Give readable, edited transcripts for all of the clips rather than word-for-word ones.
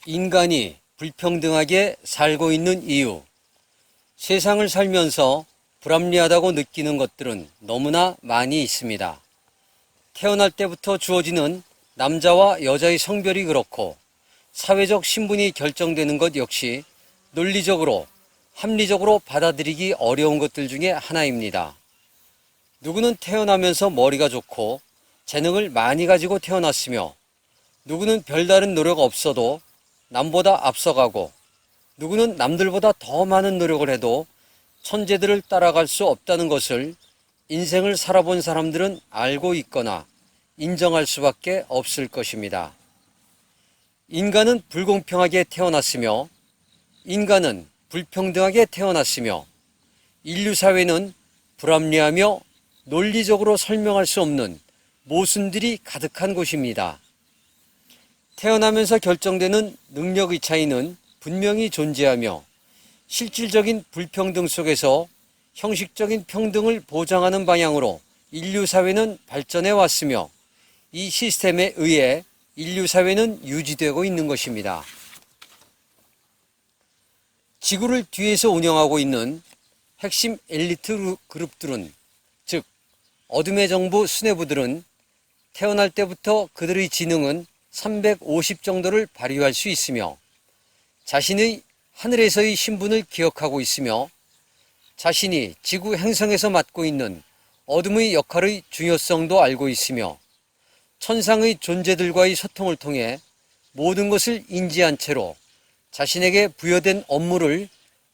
인간이 불평등하게 살고 있는 이유. 세상을 살면서 불합리하다고 느끼는 것들은 너무나 많이 있습니다. 태어날 때부터 주어지는 남자와 여자의 성별이 그렇고 사회적 신분이 결정되는 것 역시 논리적으로, 합리적으로 받아들이기 어려운 것들 중에 하나입니다. 누구는 태어나면서 머리가 좋고 재능을 많이 가지고 태어났으며 누구는 별다른 노력 없어도 남보다 앞서가고 누구는 남들보다 더 많은 노력을 해도 천재들을 따라갈 수 없다는 것을 인생을 살아본 사람들은 알고 있거나 인정할 수밖에 없을 것입니다. 인간은 불공평하게 태어났으며 인간은 불평등하게 태어났으며 인류사회는 불합리하며 논리적으로 설명할 수 없는 모순들이 가득한 곳입니다. 태어나면서 결정되는 능력의 차이는 분명히 존재하며 실질적인 불평등 속에서 형식적인 평등을 보장하는 방향으로 인류사회는 발전해 왔으며 이 시스템에 의해 인류사회는 유지되고 있는 것입니다. 지구를 뒤에서 운영하고 있는 핵심 엘리트 그룹들은, 즉 어둠의 정부 수뇌부들은 태어날 때부터 그들의 지능은 350 정도를 발휘할 수 있으며 자신의 하늘에서의 신분을 기억하고 있으며 자신이 지구 행성에서 맡고 있는 어둠의 역할의 중요성도 알고 있으며 천상의 존재들과의 소통을 통해 모든 것을 인지한 채로 자신에게 부여된 업무를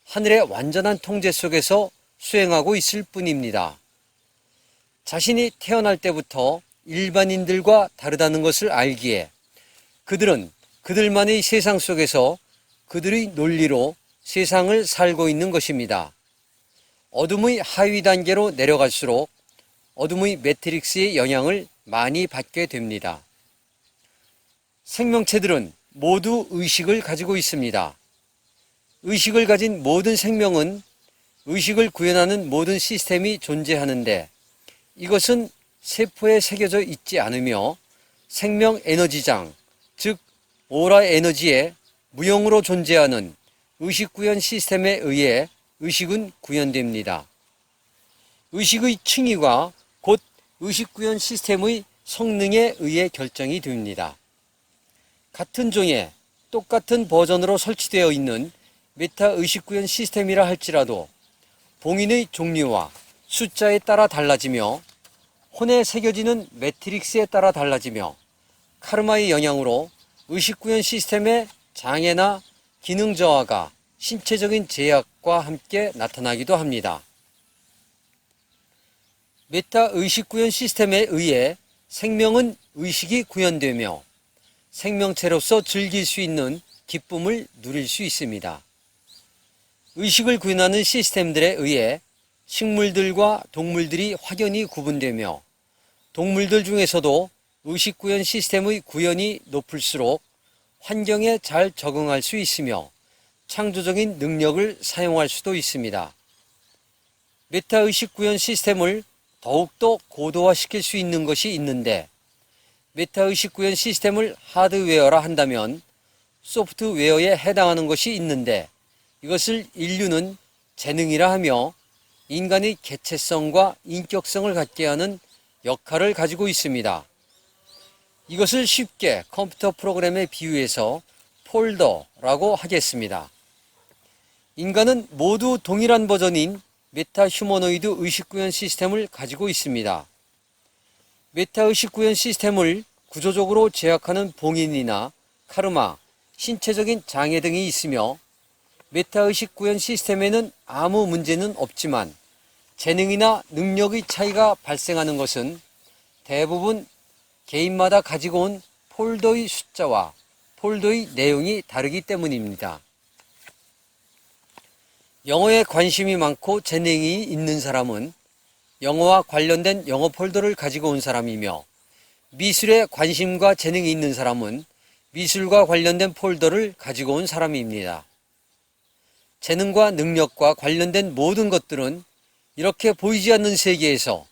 하늘의 완전한 통제 속에서 수행하고 있을 뿐입니다. 자신이 태어날 때부터 일반인들과 다르다는 것을 알기에 그들은 그들만의 세상 속에서 그들의 논리로 세상을 살고 있는 것입니다. 어둠의 하위 단계로 내려갈수록 어둠의 매트릭스의 영향을 많이 받게 됩니다. 생명체들은 모두 의식을 가지고 있습니다. 의식을 가진 모든 생명은 의식을 구현하는 모든 시스템이 존재하는데 이것은 세포에 새겨져 있지 않으며 생명 에너지장, 즉 오라 에너지에 무형으로 존재하는 의식 구현 시스템에 의해 의식은 구현됩니다. 의식의 층위가 곧 의식 구현 시스템의 성능에 의해 결정이 됩니다. 같은 종의 똑같은 버전으로 설치되어 있는 메타 의식 구현 시스템이라 할지라도 봉인의 종류와 숫자에 따라 달라지며 혼에 새겨지는 매트릭스에 따라 달라지며 카르마의 영향으로 의식구현 시스템의 장애나 기능 저하가 신체적인 제약과 함께 나타나기도 합니다. 메타 의식구현 시스템에 의해 생명은 의식이 구현되며 생명체로서 즐길 수 있는 기쁨을 누릴 수 있습니다. 의식을 구현하는 시스템들에 의해 식물들과 동물들이 확연히 구분되며 동물들 중에서도 의식구현 시스템의 구현이 높을수록 환경에 잘 적응할 수 있으며 창조적인 능력을 사용할 수도 있습니다. 메타 의식구현 시스템을 더욱더 고도화시킬 수 있는 것이 있는데 메타 의식구현 시스템을 하드웨어라 한다면 소프트웨어에 해당하는 것이 있는데 이것을 인류는 재능이라 하며 인간의 개체성과 인격성을 갖게 하는 역할을 가지고 있습니다. 이것을 쉽게 컴퓨터 프로그램에 비유해서 폴더라고 하겠습니다. 인간은 모두 동일한 버전인 메타 휴머노이드 의식구현 시스템을 가지고 있습니다. 메타 의식구현 시스템을 구조적으로 제약하는 봉인이나 카르마, 신체적인 장애 등이 있으며 메타 의식구현 시스템에는 아무 문제는 없지만 재능이나 능력의 차이가 발생하는 것은 대부분 개인마다 가지고 온 폴더의 숫자와 폴더의 내용이 다르기 때문입니다. 영어에 관심이 많고 재능이 있는 사람은 영어와 관련된 영어 폴더를 가지고 온 사람이며 미술에 관심과 재능이 있는 사람은 미술과 관련된 폴더를 가지고 온 사람입니다. 재능과 능력과 관련된 모든 것들은 이렇게 보이지 않는 세계에서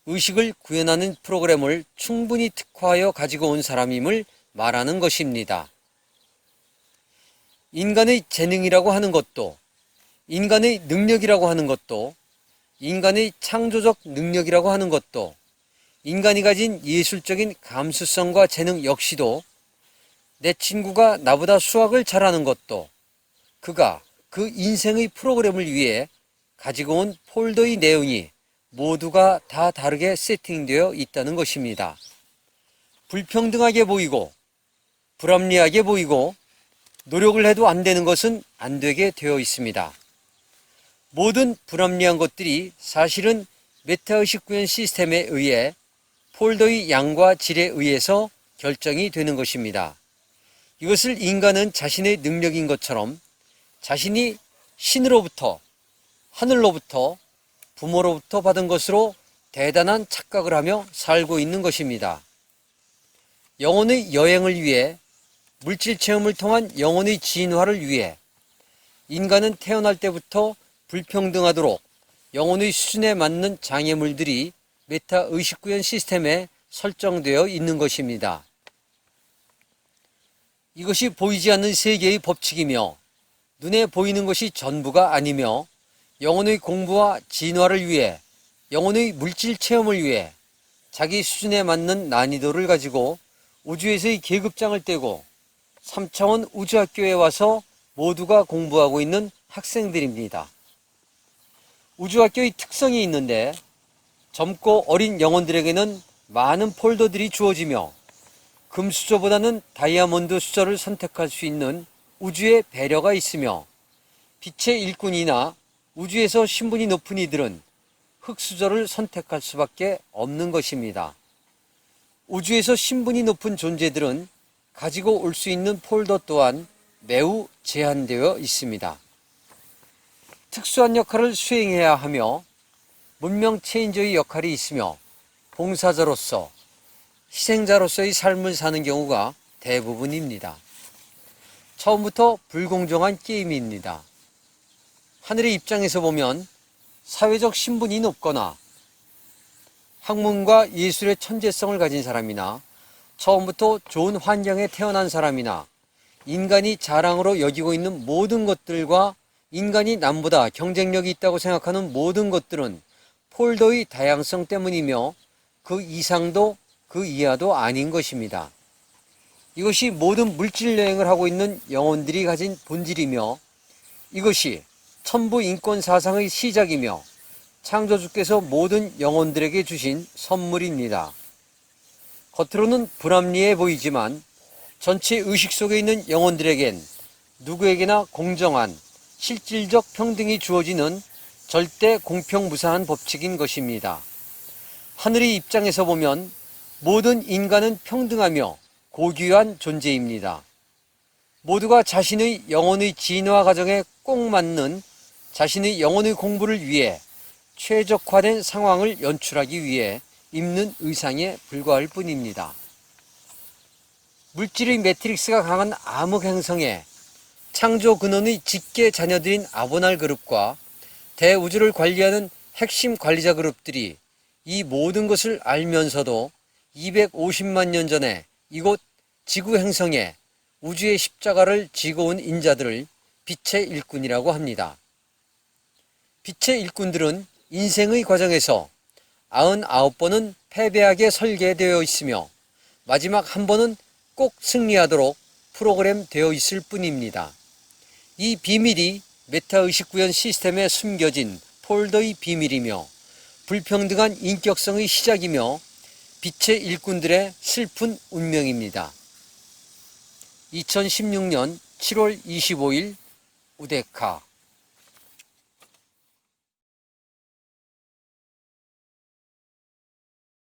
의식을 구현하는 프로그램을 충분히 특화하여 가지고 온 사람임을 말하는 것입니다. 인간의 재능이라고 하는 것도, 인간의 능력이라고 하는 것도, 인간의 창조적 능력이라고 하는 것도, 인간이 가진 예술적인 감수성과 재능 역시도, 내 친구가 나보다 수학을 잘하는 것도, 그가 그 인생의 프로그램을 위해 가지고 온 폴더의 내용이 모두가 다 다르게 세팅되어 있다는 것입니다. 불평등하게 보이고 불합리하게 보이고 노력을 해도 안 되는 것은 안 되게 되어 있습니다. 모든 불합리한 것들이 사실은 메타의식 구현 시스템에 의해 폴더의 양과 질에 의해서 결정이 되는 것입니다. 이것을 인간은 자신의 능력인 것처럼 자신이 신으로부터, 하늘로부터, 부모로부터 받은 것으로 대단한 착각을 하며 살고 있는 것입니다. 영혼의 여행을 위해, 물질 체험을 통한 영혼의 진화를 위해 인간은 태어날 때부터 불평등하도록 영혼의 수준에 맞는 장애물들이 메타 의식구현 시스템에 설정되어 있는 것입니다. 이것이 보이지 않는 세계의 법칙이며 눈에 보이는 것이 전부가 아니며 영혼의 공부와 진화를 위해, 영혼의 물질 체험을 위해 자기 수준에 맞는 난이도를 가지고 우주에서의 계급장을 떼고 3차원 우주학교에 와서 모두가 공부하고 있는 학생들입니다. 우주학교의 특성이 있는데 젊고 어린 영혼들에게는 많은 폴더들이 주어지며 금수저보다는 다이아몬드 수저를 선택할 수 있는 우주의 배려가 있으며 빛의 일꾼이나 우주에서 신분이 높은 이들은 흙수저를 선택할 수밖에 없는 것입니다. 우주에서 신분이 높은 존재들은 가지고 올 수 있는 폴더 또한 매우 제한되어 있습니다. 특수한 역할을 수행해야 하며 문명 체인저의 역할이 있으며 봉사자로서, 희생자로서의 삶을 사는 경우가 대부분입니다. 처음부터 불공정한 게임입니다. 하늘의 입장에서 보면 사회적 신분이 높거나 학문과 예술의 천재성을 가진 사람이나 처음부터 좋은 환경에 태어난 사람이나 인간이 자랑으로 여기고 있는 모든 것들과 인간이 남보다 경쟁력이 있다고 생각하는 모든 것들은 폴더의 다양성 때문이며 그 이상도 그 이하도 아닌 것입니다. 이것이 모든 물질 여행을 하고 있는 영혼들이 가진 본질이며 이것이 천부 인권 사상의 시작이며 창조주께서 모든 영혼들에게 주신 선물입니다. 겉으로는 불합리해 보이지만 전체 의식 속에 있는 영혼들에겐 누구에게나 공정한 실질적 평등이 주어지는 절대 공평무사한 법칙인 것입니다. 하늘의 입장에서 보면 모든 인간은 평등하며 고귀한 존재입니다. 모두가 자신의 영혼의 진화 과정에 꼭 맞는 자신의 영혼의 공부를 위해 최적화된 상황을 연출하기 위해 입는 의상에 불과할 뿐입니다. 물질의 매트릭스가 강한 암흑 행성에 창조 근원의 직계 자녀들인 아보날 그룹과 대우주를 관리하는 핵심 관리자 그룹들이 이 모든 것을 알면서도 250만 년 전에 이곳 지구 행성에 우주의 십자가를 지고 온 인자들을 빛의 일꾼이라고 합니다. 빛의 일꾼들은 인생의 과정에서 99번은 패배하게 설계되어 있으며 마지막 한 번은 꼭 승리하도록 프로그램되어 있을 뿐입니다. 이 비밀이 메타의식 구현 시스템에 숨겨진 폴더의 비밀이며 불평등한 인격성의 시작이며 빛의 일꾼들의 슬픈 운명입니다. 2016년 7월 25일 우데카